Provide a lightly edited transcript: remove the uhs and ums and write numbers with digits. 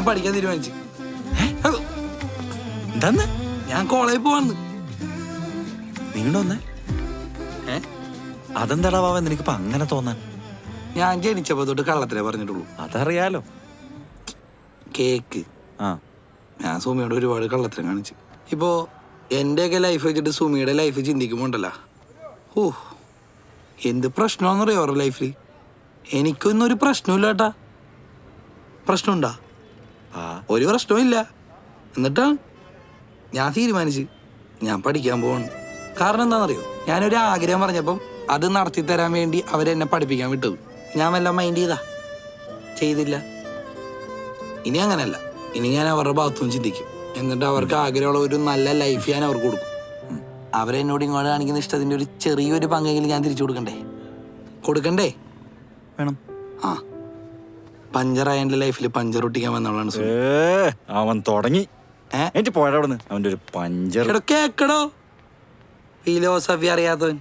ഞാൻ പഠിക്കാൻ തീരുമാനിച്ചു. എന്താന്ന്? ഞാൻ കോളേജിൽ പോവാന്ന്. നീണ്ടോന്നേ? അതെന്താടാ ബാബ നിനക്കിപ്പോ അങ്ങനെ തോന്നാൻ? ഞാൻ ജനിച്ചപ്പോ തൊട്ട് കള്ളത്തിലേ പറഞ്ഞിട്ടുള്ളൂ. അതറിയാലോ. കേക്ക് ഞാൻ സുമിയോട് ഒരുപാട് കള്ളത്തിലും കാണിച്ചു. ഇപ്പോ എന്റെയൊക്കെ ലൈഫ് വെച്ചിട്ട് സുമിയുടെ ലൈഫ് ചിന്തിക്കുമ്പോണ്ടല്ലോ, ഓ എന്ത് പ്രശ്നമാണെന്നറിയോ അവരുടെ ലൈഫിൽ. എനിക്കൊന്നും ഒരു പ്രശ്നമില്ല കേട്ടാ. പ്രശ്നമുണ്ടാ? ഒരു പ്രശ്നവും ഇല്ല. എന്നിട്ടാണ് ഞാൻ തീരുമാനിച്ച് ഞാൻ പഠിക്കാൻ പോവാണ്. കാരണം എന്താണെന്നറിയോ, ഞാനൊരു ആഗ്രഹം പറഞ്ഞപ്പം അത് നടത്തി തരാൻ വേണ്ടി അവരെന്നെ പഠിപ്പിക്കാൻ വിട്ടത്. ഞാൻ വല്ല മൈൻഡ് ചെയ്തില്ല. ഇനി അങ്ങനെയല്ല. ഇനി ഞാൻ അവരുടെ ഭാഗത്തും ചിന്തിക്കും. എന്നിട്ട് അവർക്ക് ആഗ്രഹമുള്ള ഒരു നല്ല ലൈഫ് ഞാൻ അവർക്ക് കൊടുക്കും. അവരെന്നോട് ഇങ്ങോട്ട് കാണിക്കുന്ന ഇഷ്ടത്തിൻ്റെ ഒരു ചെറിയൊരു പങ്കെങ്കിലും ഞാൻ തിരിച്ചു കൊടുക്കണ്ടേ? വേണം. പഞ്ചറായ ലൈഫിൽ പഞ്ചർ ഒട്ടിക്കാൻ വന്നവളാണ് അവൻ തുടങ്ങി. അവന്റെ ഒരു പഞ്ചർ കേക്കടോ ഫിലോസഫി അറിയാത്തവൻ.